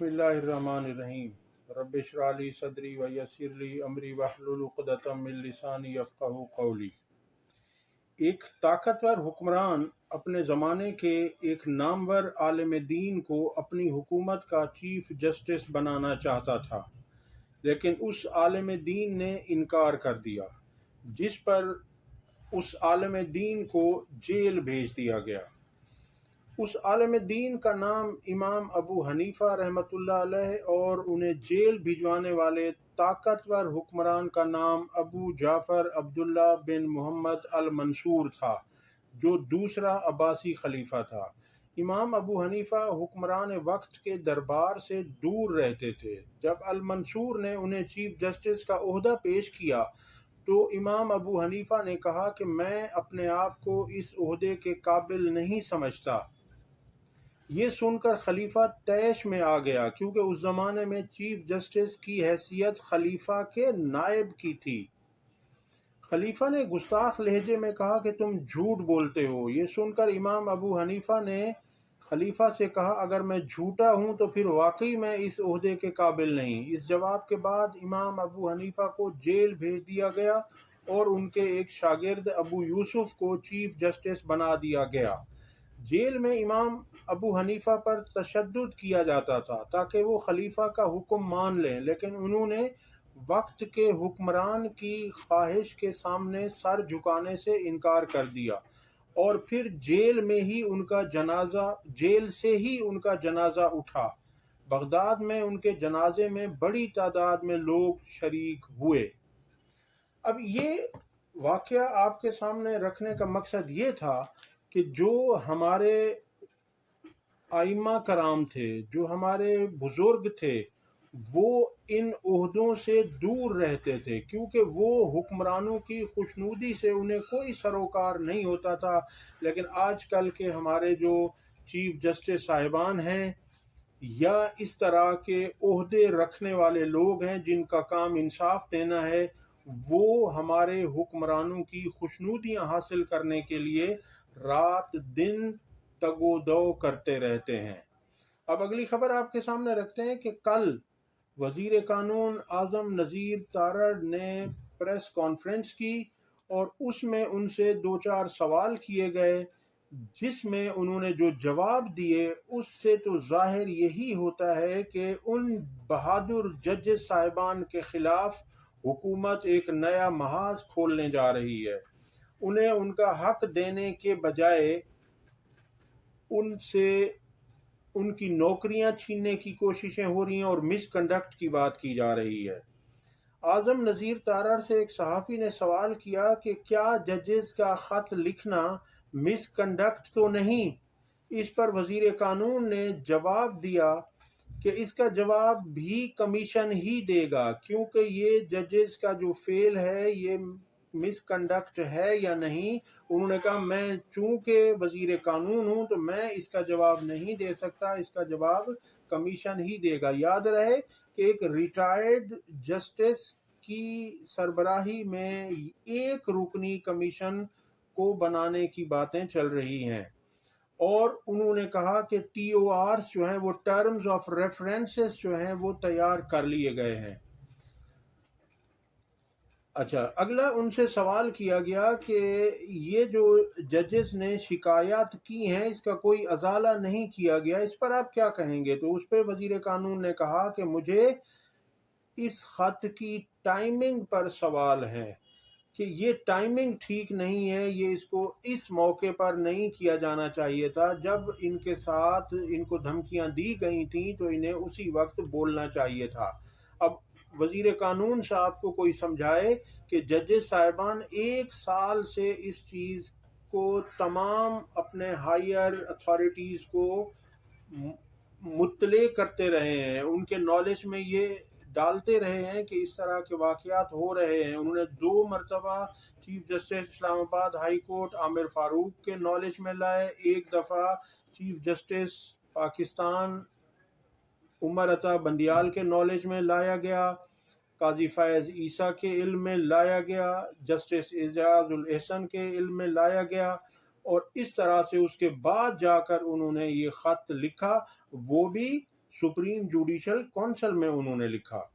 बिस्मिल्लाहिर्रहमानिर्रहीम। रब्बि इश्रह ली सदरी व यस्सिर ली अमरी वहलुल उक़दतम मिन लिसानी यफ़क़हू क़ौली। एक ताकतवर हुक्मरान अपने ज़माने के एक नामवर आलिम दीन को अपनी हुकूमत का चीफ जस्टिस बनाना चाहता था, लेकिन उस आलिम दीन ने इनकार कर दिया, जिस पर उस आलिम दीन को जेल भेज दिया गया। उस आलिम दीन का नाम इमाम अबू हनीफा रहमतुल्लाह अलैह और उन्हें जेल भिजवाने वाले ताकतवर हुक्मरान का नाम अबू जाफ़र अब्दुल्ला बिन मुहम्मद अल मंसूर था, जो दूसरा अब्बासी खलीफा था। इमाम अबू हनीफा हुक्मरान वक्त के दरबार से दूर रहते थे। जब अल मंसूर ने उन्हें चीफ जस्टिस का ओहदा पेश किया तो इमाम अबू हनीफा ने कहा कि मैं अपने आप को इस ओहदे के काबिल नहीं समझता। ये सुनकर खलीफा तैश में आ गया, क्योंकि उस ज़माने में चीफ जस्टिस की हैसियत खलीफा के नायब की थी। खलीफा ने गुस्ताख लहजे में कहा कि तुम झूठ बोलते हो। ये सुनकर इमाम अबू हनीफा ने खलीफा से कहा, अगर मैं झूठा हूँ तो फिर वाकई मैं इस ओहदे के काबिल नहीं। इस जवाब के बाद इमाम अबू हनीफा को जेल भेज दिया गया और उनके एक शागिर्द अबू यूसुफ को चीफ जस्टिस बना दिया गया। जेल में इमाम अबू हनीफा पर तशद्दुद किया जाता था ताकि वो खलीफा का हुक्म मान लें, लेकिन उन्होंने वक्त के हुक्मरान की ख्वाहिश के सामने सर झुकाने से इनकार कर दिया और फिर जेल से ही उनका जनाजा उठा। बगदाद में उनके जनाजे में बड़ी तादाद में लोग शरीक हुए। अब ये वाक़या आपके सामने रखने का मकसद ये था कि जो हमारे आइम्मा कराम थे, जो हमारे बुजुर्ग थे, वो इन ओहदों से दूर रहते थे, क्योंकि वो हुक्मरानों की खुशनुदी से उन्हें कोई सरोकार नहीं होता था। लेकिन आजकल के हमारे जो चीफ जस्टिस साहिबान हैं या इस तरह के ओहदे रखने वाले लोग हैं जिनका काम इंसाफ देना है, वो हमारे हुक्मरानों की खुशनुदियाँ हासिल करने के लिए रात दिन तगोदो करते रहते हैं। अब अगली खबर आपके सामने रखते हैं कि कल वज़ीर कानून आज़म नज़ीर तारड़ ने प्रेस कॉन्फ्रेंस की और उसमें उनसे 2-4 सवाल किए गए, जिसमें उन्होंने जो जवाब दिए उससे तो ज़ाहिर यही होता है कि उन बहादुर जजेस साहिबान के ख़िलाफ़ हुकूमत एक नया महाज खोलने जा रही है। उन्हें उनका हक देने के बजाय उनसे उनकी नौकरियां छीनने की कोशिशें हो रही हैं और मिसकंडक्ट की बात की जा रही है। आज़म नज़ीर तारड़ से एक सहाफ़ी ने सवाल किया कि क्या जजेस का ख़त लिखना मिसकंडक्ट तो नहीं? इस पर वज़ीर कानून ने जवाब दिया कि इसका जवाब भी कमीशन ही देगा, क्योंकि ये जजेस का जो फेल है ये मिसकंडक्ट है या नहीं। उन्होंने कहा, मैं चूंकि वज़ीर कानून हूं तो मैं इसका जवाब नहीं दे सकता, इसका जवाब कमीशन ही देगा। याद रहे कि एक रिटायर्ड जस्टिस की सरबराही में एक रुकनी कमीशन को बनाने की बातें चल रही हैं और उन्होंने कहा कि TORs जो हैं वो टर्म्स ऑफ रेफरेंसेस जो हैं वो तैयार कर लिए गए हैं। अच्छा, अगला उनसे सवाल किया गया कि ये जो जजेस ने शिकायत की हैं इसका कोई अजाला नहीं किया गया, इस पर आप क्या कहेंगे? तो उस पर वज़ीर कानून ने कहा कि मुझे इस ख़त की टाइमिंग पर सवाल है कि ये टाइमिंग ठीक नहीं है, ये इसको इस मौके पर नहीं किया जाना चाहिए था। जब इनके साथ इनको धमकियां दी गई थी तो इन्हें उसी वक्त बोलना चाहिए था। अब वज़ीर कानून साहब को कोई समझाए कि जजेस साहिबान 1 साल से इस चीज़ को तमाम अपने हायर अथॉरिटीज़ को मुत्तले करते रहे हैं, उनके नॉलेज में ये डालते रहे हैं कि इस तरह के वाक़यात हो रहे हैं। उन्होंने 2 मरतबा chief justice Islamabad high court Aamir Farooq के नॉलेज में लाए, एक दफ़ा चीफ जस्टिस पाकिस्तान उमर अता बंदियाल के नॉलेज में लाया गया, काजी फ़ैज़ ईसा के इल्म में लाया गया, जस्टिस एजाज़ुल एहसन के इल्म में लाया गया और इस तरह से उसके बाद जाकर उन्होंने ये ख़त लिखा, वो भी सुप्रीम जुडिशल काउंसिल में उन्होंने लिखा।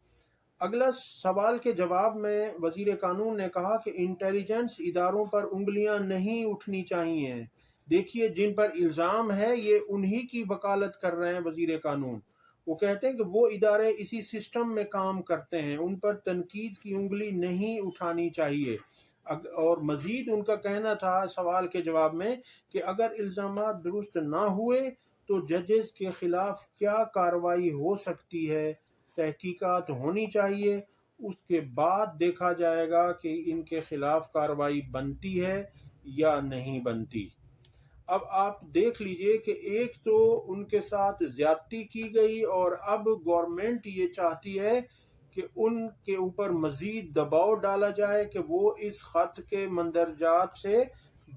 अगला सवाल के जवाब में वजीर कानून ने कहा कि इंटेलिजेंस इदारों पर उंगलियां नहीं उठनी चाहिए। देखिए, जिन पर इल्ज़ाम है ये उन्हीं की वकालत कर रहे हैं वजीर कानून। वो कहते हैं कि वो इदारे इसी सिस्टम में काम करते हैं, उन पर तनकीद की उंगली नहीं उठानी चाहिए। और मज़ीद उनका कहना था सवाल के जवाब में कि अगर इल्ज़ामात दुरुस्त ना हुए तो जजेस के खिलाफ क्या कार्रवाई हो सकती है। तहकीकात होनी चाहिए, उसके बाद देखा जाएगा कि इनके खिलाफ कार्रवाई बनती है या नहीं बनती। अब आप देख लीजिए कि एक तो उनके साथ ज्यादती की गई और अब गवर्नमेंट ये चाहती है कि उनके ऊपर मजीद दबाव डाला जाए कि वो इस खत के मंदरजात से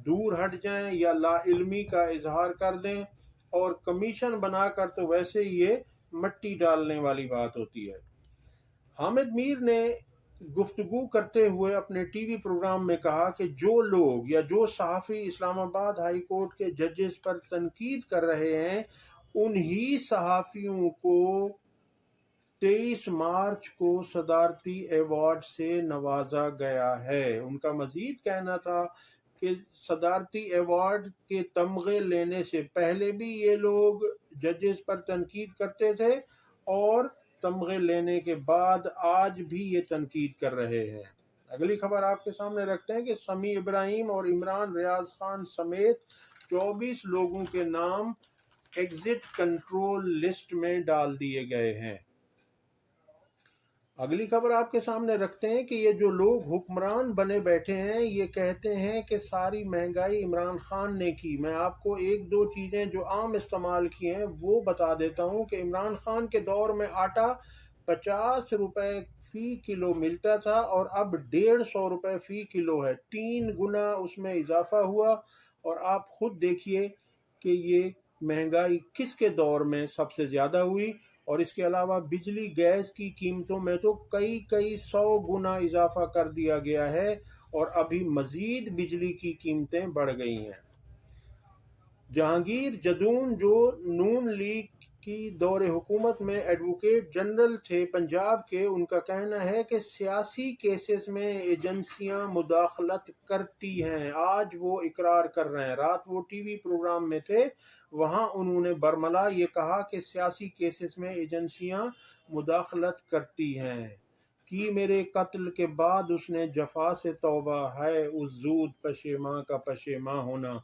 दूर हट जाएं या लाइल्मी का इजहार कर दें, और कमीशन बनाकर तो वैसे ये मट्टी डालने वाली बात होती है। हामिद मीर ने गुफ्तगू करते हुए अपने टीवी प्रोग्राम में कहा कि जो लोग या जो सहाफ़ी इस्लामाबाद हाई कोर्ट के जजेस पर तनकीद कर रहे हैं, उन्हीं सहाफ़ियों को 23 मार्च को सदारती अवार्ड से नवाजा गया है। उनका मजीद कहना था कि सदारती अवार्ड के तमगे लेने से पहले भी ये लोग जजेस पर तनकीद करते थे और तमगे लेने के बाद आज भी ये तनकीद कर रहे हैं। अगली खबर आपके सामने रखते हैं कि समी इब्राहिम और इमरान रियाज खान समेत 24 लोगों के नाम एग्जिट कंट्रोल लिस्ट में डाल दिए गए हैं। अगली खबर आपके सामने रखते हैं कि ये जो लोग हुक्मरान बने बैठे हैं ये कहते हैं कि सारी महंगाई इमरान खान ने की। मैं आपको एक दो चीज़ें जो आम इस्तेमाल की हैं वो बता देता हूं कि इमरान खान के दौर में आटा 50 रुपए फी किलो मिलता था और अब 150 रुपए फी किलो है। 3 गुना उसमें इजाफा हुआ। और आप खुद देखिए कि ये महंगाई किसके दौर में सबसे ज़्यादा हुई। और इसके अलावा बिजली गैस की कीमतों में तो कई 100 गुना इजाफा कर दिया गया है और अभी मजीद बिजली की कीमतें बढ़ गई हैं। जहांगीर जदून जो नून लीग की दौरे हुकूमत में एडवोकेट जनरल थे पंजाब के, उनका कहना है कि सियासी केसेस में एजेंसियां मुदाखलत करती हैं। आज वो इकरार कर रहे हैं, रात वो टीवी प्रोग्राम में थे, वहां उन्होंने बरमला ये कहा कि सियासी केसेस में एजेंसियां मुदाखलत करती हैं। कि मेरे कत्ल के बाद उसने जफा से तौबा है उस जूद पशेमा का पशेमा होना।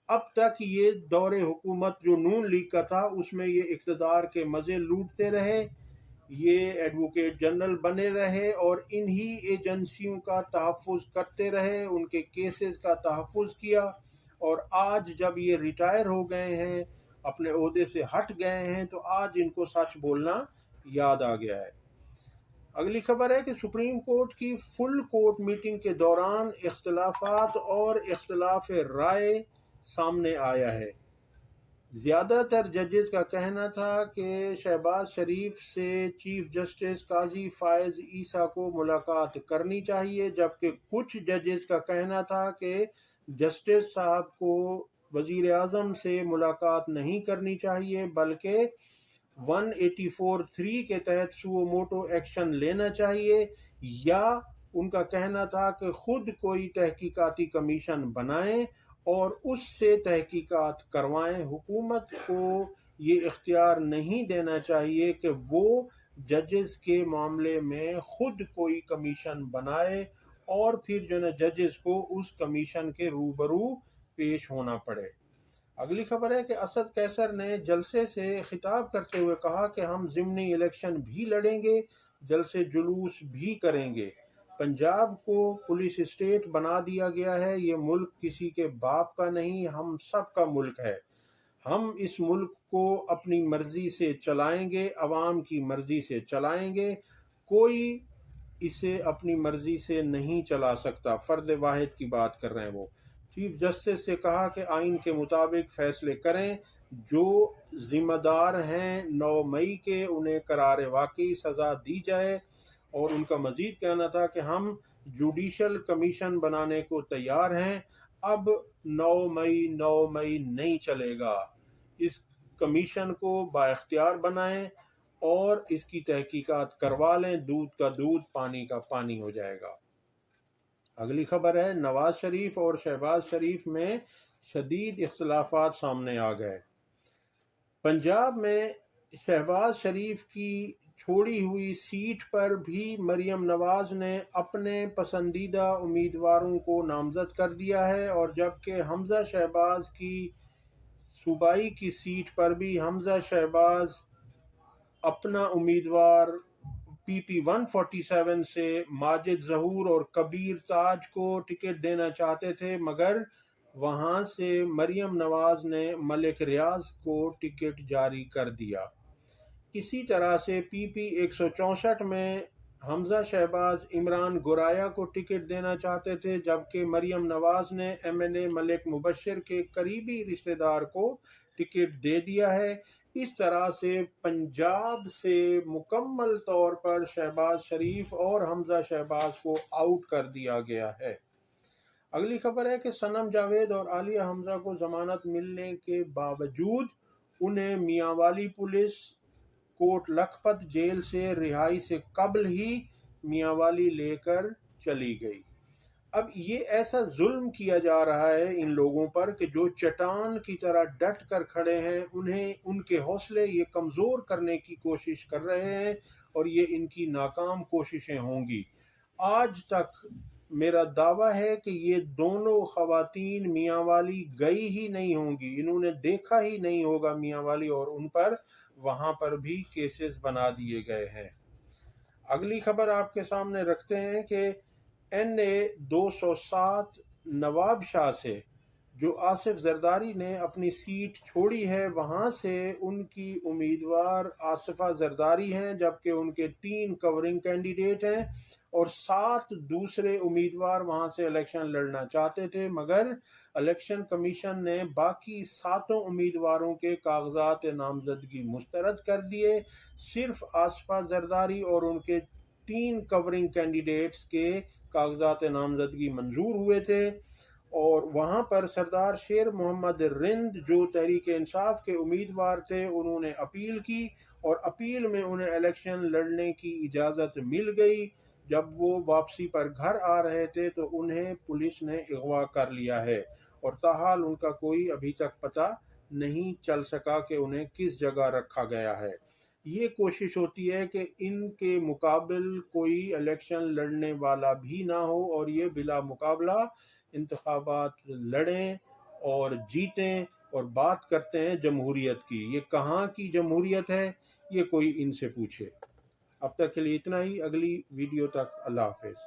अब तक ये दौरे हुकूमत जो नून लीग का था उसमें ये इक़्तिदार के मज़े लूटते रहे, ये एडवोकेट जनरल बने रहे और इन्हीं एजेंसियों का तहफ़्फ़ुज़ करते रहे, उनके केसेस का तहफ़्फ़ुज़ किया। और आज जब ये रिटायर हो गए हैं, अपने ओहदे से हट गए हैं, तो आज इनको सच बोलना याद आ गया है। अगली खबर है कि सुप्रीम कोर्ट की फुल कोर्ट मीटिंग के दौरान इख्तलाफात और इख्तलाफ राय सामने आया है। ज़्यादातर जजेस का कहना था कि शहबाज शरीफ से चीफ जस्टिस काजी फायज ईसा को मुलाकात करनी चाहिए, जबकि कुछ जजेस का कहना था कि जस्टिस साहब को वज़ीर आज़म से मुलाकात नहीं करनी चाहिए बल्कि 184(3) के तहत सुओ मोटो एक्शन लेना चाहिए, या उनका कहना था कि खुद कोई तहकीकाती कमीशन बनाएं और उससे तहकीकात करवाएं। हुकूमत को ये इख्तियार नहीं देना चाहिए कि वो जजेस के मामले में खुद कोई कमीशन बनाए और फिर जो है जजेस को उस कमीशन के रूबरू पेश होना पड़े। अगली खबर है कि असद कैसर ने जलसे से खिताब करते हुए कहा कि हम ज़िमनी इलेक्शन भी लड़ेंगे, जलसे जुलूस भी करेंगे। पंजाब को पुलिस स्टेट बना दिया गया है। ये मुल्क किसी के बाप का नहीं, हम सब का मुल्क है। हम इस मुल्क को अपनी मर्जी से चलाएंगे, अवाम की मर्जी से चलाएंगे। कोई इसे अपनी मर्जी से नहीं चला सकता। फर्द वाहिद की बात कर रहे हैं वो। चीफ जस्टिस से कहा कि आइन के मुताबिक फैसले करें, जो जिम्मेदार हैं 9 मई के उन्हें करार वाकई सज़ा दी जाए। और उनका मजीद कहना था कि हम जुडिशल कमीशन बनाने को तैयार हैं। अब 9 मई नहीं चलेगा। इस کمیشن کو بااختیار بنائیں اور اس کی تحقیقات کروا لیں، دودھ کا دودھ پانی کا پانی ہو جائے گا۔ اگلی خبر ہے نواز شریف اور شہباز شریف میں شدید اختلافات سامنے آ گئے۔ پنجاب میں شہباز شریف کی چھوڑی ہوئی سیٹ پر بھی مریم نواز نے اپنے پسندیدہ امیدواروں کو نامزد کر دیا ہے، اور جبکہ حمزہ شہباز کی صوبائی کی سیٹ پر بھی حمزہ شہباز اپنا امیدوار پی پی 147 سے ماجد ظہور اور کبیر تاج کو ٹکٹ دینا چاہتے تھے، مگر وہاں سے مریم نواز نے ملک ریاض کو ٹکٹ جاری کر دیا۔ اسی طرح سے پی پی 164 میں حمزہ شہباز عمران گورایا کو ٹکٹ دینا چاہتے تھے، جبکہ مریم نواز نے ایم این اے ملک مبشر کے قریبی رشتہ دار کو ٹکٹ دے دیا ہے۔ اس طرح سے پنجاب سے مکمل طور پر شہباز شریف اور حمزہ شہباز کو آؤٹ کر دیا گیا ہے۔ اگلی خبر ہے کہ صنم جاوید اور عالیہ حمزہ کو ضمانت ملنے کے باوجود انہیں میاں والی پولیس کوٹ لکھپت جیل سے رہائی سے قبل ہی میاں والی لے کر چلی گئی۔ اب یہ ایسا ظلم کیا جا رہا ہے ان لوگوں پر کہ جو چٹان کی طرح ڈٹ کر کھڑے ہیں، انہیں ان کے حوصلے یہ کمزور کرنے کی کوشش کر رہے ہیں، اور یہ ان کی ناکام کوششیں ہوں گی۔ آج تک میرا دعویٰ ہے کہ یہ دونوں خواتین میاں والی گئی ہی نہیں ہوں گی، انہوں نے دیکھا ہی نہیں ہوگا میاں والی، اور ان پر وہاں پر بھی کیسز بنا دیے گئے ہیں۔ اگلی خبر آپ کے سامنے رکھتے ہیں کہ این اے 207 نواب شاہ سے جو آصف زرداری نے اپنی سیٹ چھوڑی ہے، وہاں سے ان کی امیدوار آصفہ زرداری ہیں، جبکہ ان کے 3 کورنگ کینڈیڈیٹ ہیں اور 7 دوسرے امیدوار وہاں سے الیکشن لڑنا چاہتے تھے، مگر الیکشن کمیشن نے باقی 7 امیدواروں کے کاغذات نامزدگی مسترد کر دیے۔ صرف آصفہ زرداری اور ان کے 3 کورنگ کینڈیڈیٹس کے کاغذات نامزدگی منظور ہوئے تھے، اور وہاں پر سردار شیر محمد رند جو تحریک انصاف کے امیدوار تھے، انہوں نے اپیل کی، اور اپیل میں انہیں الیکشن لڑنے کی اجازت مل گئی۔ جب وہ واپسی پر گھر آ رہے تھے تو انہیں پولیس نے اغوا کر لیا ہے، اور تاحال ان کا کوئی ابھی تک پتہ نہیں چل سکا کہ انہیں کس جگہ رکھا گیا ہے۔ یہ کوشش ہوتی ہے کہ ان کے مقابل کوئی الیکشن لڑنے والا بھی نہ ہو، اور یہ بلا مقابلہ انتخابات لڑیں اور جیتیں، اور بات کرتے ہیں جمہوریت کی۔ یہ کہاں کی جمہوریت ہے، یہ کوئی ان سے پوچھے۔ اب تک کے لیے اتنا ہی، اگلی ویڈیو تک اللہ حافظ۔